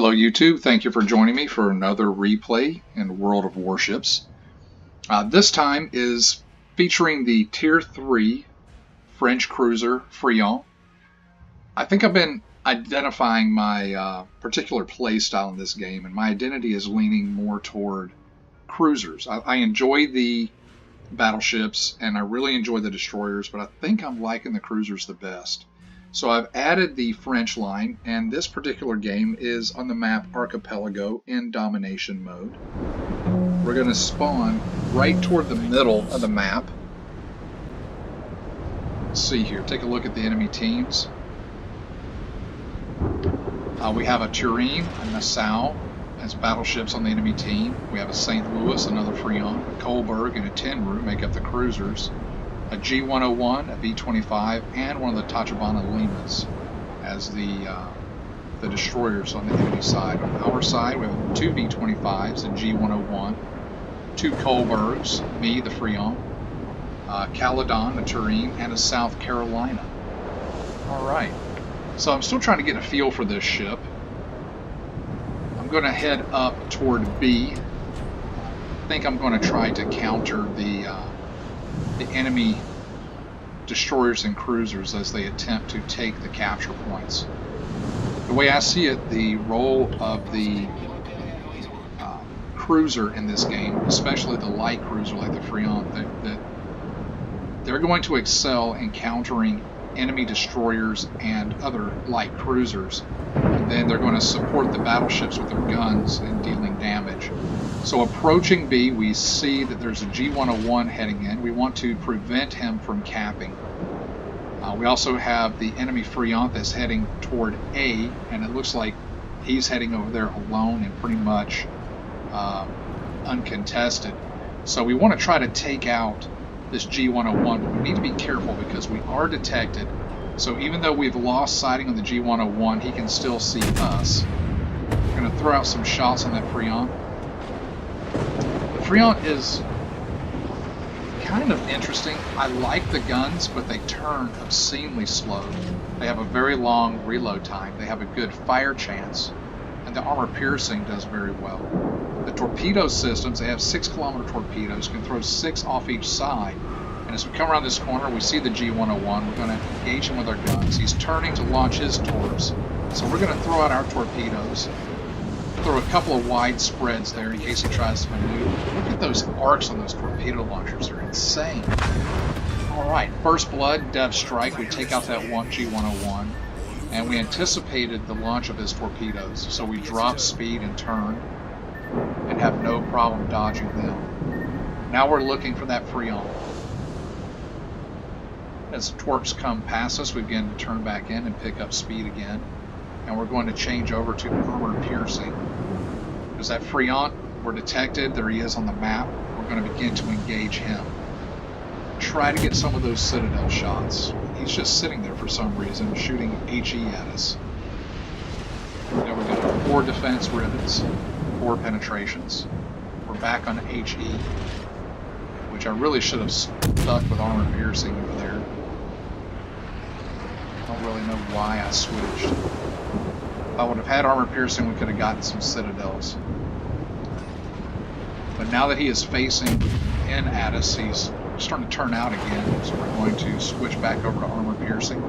Hello YouTube, thank you for joining me for another replay in World of Warships. This time is featuring the Tier 3 French cruiser Friant. I think I've been identifying my particular play style in this game, and my identity is leaning more toward cruisers. I enjoy the battleships and I really enjoy the destroyers, but I think I'm liking the cruisers the best. So I've added the French line, and this particular game is on the map Archipelago in domination mode. We're going to spawn right toward the middle of the map. Let's see here, take a look at the enemy teams. We have a Turin, a Nassau as battleships on the enemy team. We have a St. Louis, another Friant, a Coburg, and a Tenru make up the cruisers. A G101, a V25, and one of the Tachibana Limas as the destroyers on the enemy side. On our side, we have two V25s, a G101, two Coburgs, me, the Friant, Caledon, a Turin, and a South Carolina. Alright, so I'm still trying to get a feel for this ship. I'm going to head up toward B. I think I'm going to try to counter the enemy destroyers and cruisers as they attempt to take the capture points. The way I see it, the role of the cruiser in this game, especially the light cruiser like the Friant, that they're going to excel in countering enemy destroyers and other light cruisers, and then they're going to support the battleships with their guns and dealing damage. So approaching B, we see that there's a G101 heading in. We want to prevent him from capping. We also have the enemy Friant that's heading toward A, and it looks like he's heading over there alone and pretty much uncontested. So we want to try to take out this G101, but we need to be careful because we are detected. So even though we've lost sighting on the G101, he can still see us. We're going to throw out some shots on that Friant. The Friant is kind of interesting. I like the guns, but they turn obscenely slow. They have a very long reload time. They have a good fire chance, and the armor piercing does very well. The torpedo systems, they have 6-kilometer torpedoes, can throw 6 off each side. And as we come around this corner, we see the G101. We're going to engage him with our guns. He's turning to launch his torps. So we're going to throw out our torpedoes. Throw a couple of wide spreads there in case he tries to maneuver. Look at those arcs on those torpedo launchers. They're insane. Alright, first blood, Dev Strike. We take out that one G101. And we anticipated the launch of his torpedoes. So we drop speed and turn and have no problem dodging them. Now we're looking for that Friant. As the torps come past us, we begin to turn back in and pick up speed again. And we're going to change over to armor piercing. Because that Friant, we're detected, there he is on the map. We're going to begin to engage him. Try to get some of those Citadel shots. He's just sitting there for some reason, shooting HE at us. Now we've got 4 defense ribbons. 4 penetrations. We're back on HE, which I really should have stuck with armor piercing over there. I don't really know why I switched. If I would have had armor piercing, we could have gotten some Citadels. But now that he is facing in at us, he's starting to turn out again, so we're going to switch back over to armor piercing.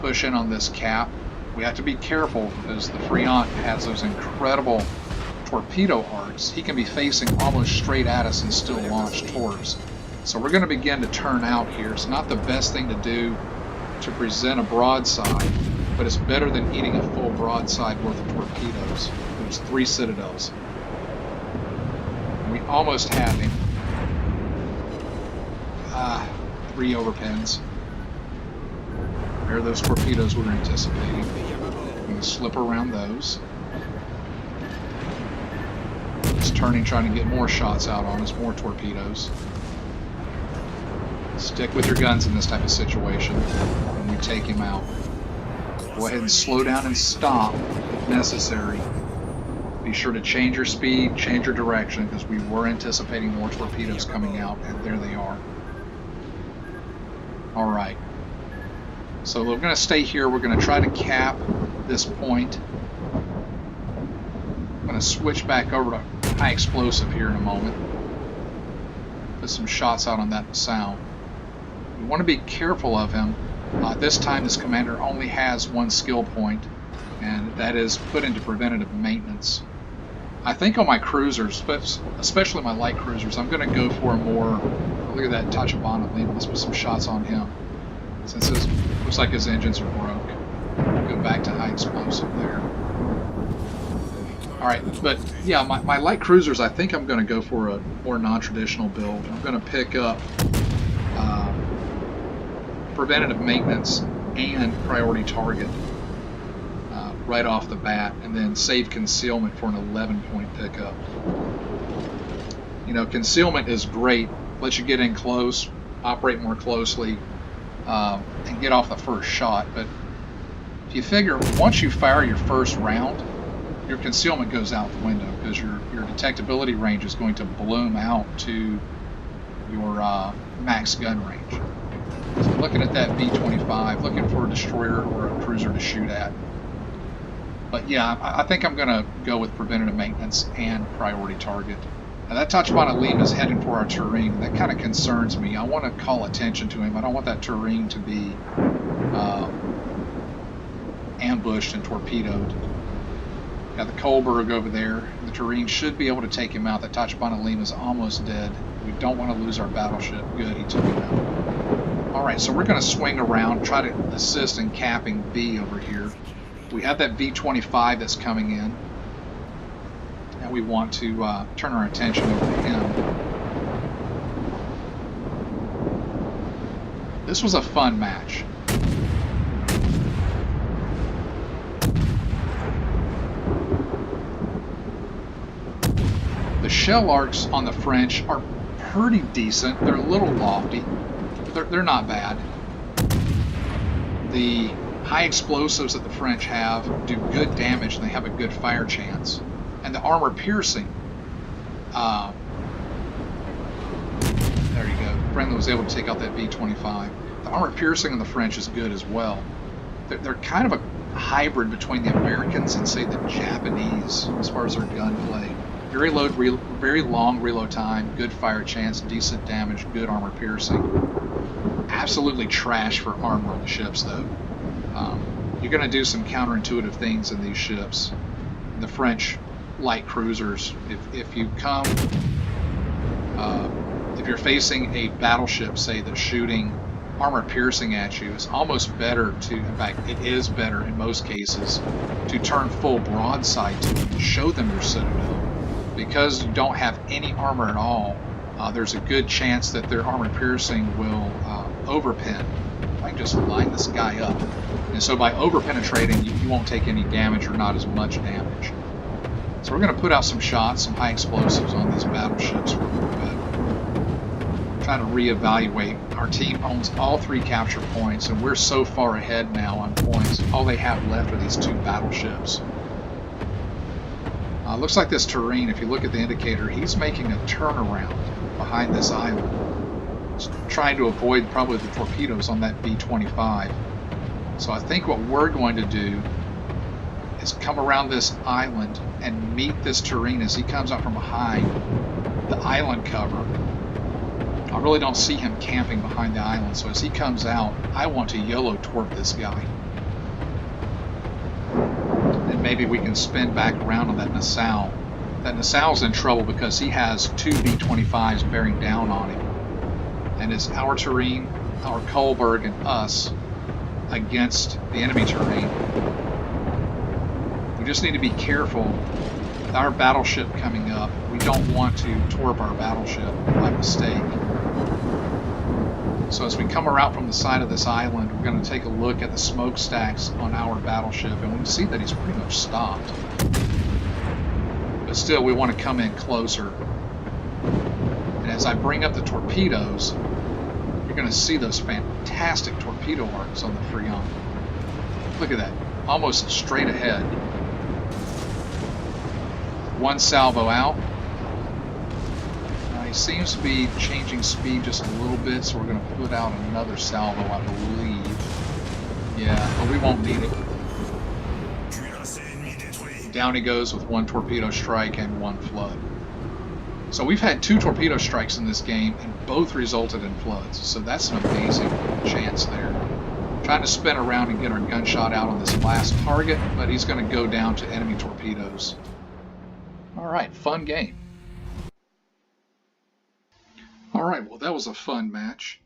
Push in on this cap. We have to be careful because the Friant has those incredible torpedo arcs. He can be facing almost straight at us and still launch torps. So we're going to begin to turn out here. It's not the best thing to do to present a broadside, but it's better than eating a full broadside worth of torpedoes. There's 3 Citadels. And we almost have him. 3 overpins. There are those torpedoes we were anticipating. I'm going to slip around those. He's turning, trying to get more shots out on us, more torpedoes. Stick with your guns in this type of situation when we take him out. Go ahead and slow down and stop if necessary. Be sure to change your speed, change your direction, because we were anticipating more torpedoes coming out, and there they are. Alright. So we're going to stay here. We're going to try to cap this point. I'm going to switch back over to high explosive here in a moment. Put some shots out on that sound. We want to be careful of him. This time this commander only has one skill point, and that is put into preventative maintenance. I think on my cruisers, especially my light cruisers, I'm going to go for a more... Look at that Tachibana Lima. Let's put some shots on him, since it looks like his engines are broke. Go back to high explosive there. Alright, but yeah, my light cruisers, I think I'm going to go for a more non-traditional build. I'm going to pick up preventative maintenance and priority target right off the bat, and then save concealment for an 11-point pickup. You know, concealment is great, lets you get in close, operate more closely, and get off the first shot. But if you figure, once you fire your first round, your concealment goes out the window, because your detectability range is going to bloom out to your max gun range. So looking at that V-25, looking for a destroyer or a cruiser to shoot at. But yeah, I think I'm going to go with preventative maintenance and priority target. Now that Tachibana Lima is heading for our terrain. That kind of concerns me. I want to call attention to him. I don't want that terrain to be ambushed and torpedoed. Got the Kohlberg over there. The terrain should be able to take him out. That Tachibana Lima is almost dead. We don't want to lose our battleship. Good, he took him out. Alright, so we're going to swing around, try to assist in capping B over here. We have that V-25 that's coming in, and we want to turn our attention over to him. This was a fun match. The shell arcs on the French are pretty decent. They're a little lofty. They're not bad. The high explosives that the French have do good damage, and they have a good fire chance. And the armor piercing, there you go. Friendly was able to take out that V-25. The armor piercing on the French is good as well. They're kind of a hybrid between the Americans and, say, the Japanese as far as their gunplay. Very long reload time, good fire chance, decent damage, good armor piercing. Absolutely trash for armor on the ships, though. You're going to do some counterintuitive things in these ships. The French light cruisers, if you come, if you're facing a battleship, say, that's shooting armor piercing at you, it's almost better to, in fact, it is better in most cases, to turn full broadside to them and show them your citadel. Because you don't have any armor at all, there's a good chance that their armor piercing will overpen. I can just line this guy up. And so by over-penetrating, you won't take any damage or not as much damage. So we're going to put out some shots, some high explosives on these battleships for a little bit. Trying to reevaluate. Our team owns all 3 capture points, and we're so far ahead now on points. All they have left are these 2 battleships. Looks like this terrain, if you look at the indicator, he's making a turnaround behind this island. He's trying to avoid probably the torpedoes on that V-25. So I think what we're going to do is come around this island and meet this terrain as he comes up from behind the island cover. I really don't see him camping behind the island, so as he comes out, I want to YOLO torp this guy. And maybe we can spin back around on that Nassau. That Nassau's in trouble because he has 2 V-25s bearing down on him. And it's our terrain, our Kohlberg, and us against the enemy terrain. We just need to be careful with our battleship coming up. We don't want to torp our battleship by mistake. So as we come around from the side of this island, we're going to take a look at the smokestacks on our battleship, and we can see that he's pretty much stopped. But still, we want to come in closer. And as I bring up the torpedoes, you're going to see those fantastic torpedo arcs on the Friant. Look at that, almost straight ahead. 1 salvo out. He seems to be changing speed just a little bit, so we're going to put out another salvo, I believe. Yeah, but we won't need it. Down he goes with 1 torpedo strike and 1 flood. So we've had 2 torpedo strikes in this game, and both resulted in floods. So that's an amazing chance there. Trying to spin around and get our gunshot out on this last target, but he's going to go down to enemy torpedoes. All right, fun game. All right, well, that was a fun match.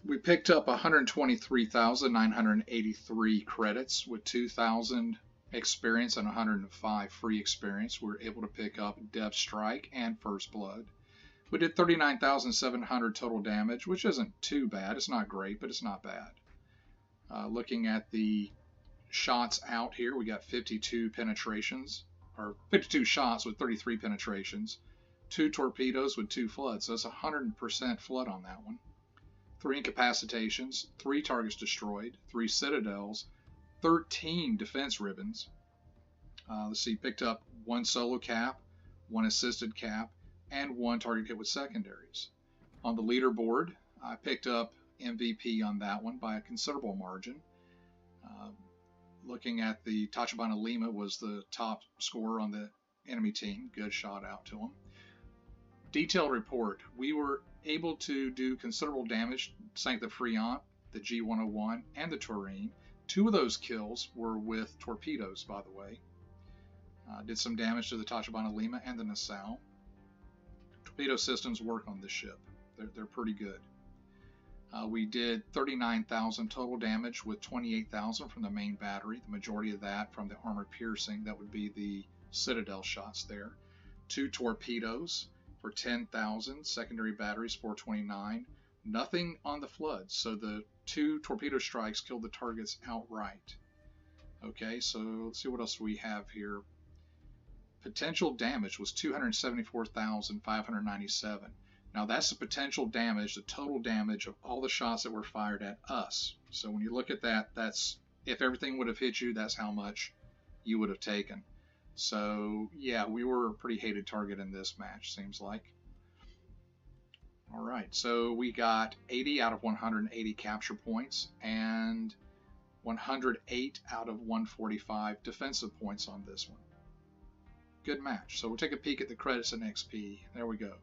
We picked up 123,983 credits with 2,000 experience and 105 free experience. We were able to pick up Depth Strike and First Blood. We did 39,700 total damage, which isn't too bad. It's not great, but it's not bad. Looking at the shots out here, we got 52 penetrations, or 52 shots with 33 penetrations, 2 torpedoes with 2 floods. So that's 100% flood on that one. 3 incapacitations, 3 targets destroyed, 3 citadels, 13 defense ribbons. Let's see, picked up 1 solo cap, 1 assisted cap, and 1 target hit with secondaries. On the leaderboard, I picked up MVP on that one by a considerable margin. Looking at the Tachibana Lima was the top scorer on the enemy team. Good shot out to him. Detailed report. We were able to do considerable damage, sank the Friant, the G101, and the Tureen. 2 of those kills were with torpedoes, by the way. Did some damage to the Tachibana Lima and the Nassau. Torpedo systems work on this ship. They're pretty good. We did 39,000 total damage with 28,000 from the main battery. The majority of that from the armor piercing. That would be the Citadel shots there. 2 torpedoes for 10,000. Secondary batteries 429. Nothing on the floods. So the 2 torpedo strikes killed the targets outright. Okay, so let's see what else we have here. Potential damage was 274,597. Now that's the potential damage, the total damage of all the shots that were fired at us. So when you look at that, that's if everything would have hit you, that's how much you would have taken. So yeah, we were a pretty hated target in this match, seems like. All right, so we got 80 out of 180 capture points and 108 out of 145 defensive points on this one. Good match. So we'll take a peek at the credits and XP. There we go.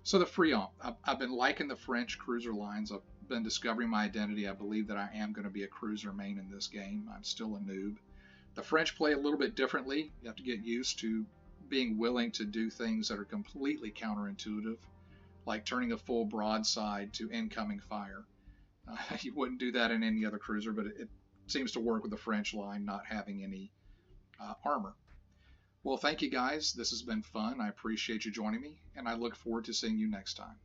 So the Friant, I've been liking the French cruiser lines. I've been discovering my identity. I believe that I am going to be a cruiser main in this game. I'm still a noob. The French play a little bit differently. You have to get used to being willing to do things that are completely counterintuitive, like turning a full broadside to incoming fire. You wouldn't do that in any other cruiser, but it seems to work with the French line not having any armor. Well, thank you guys. This has been fun. I appreciate you joining me, and I look forward to seeing you next time.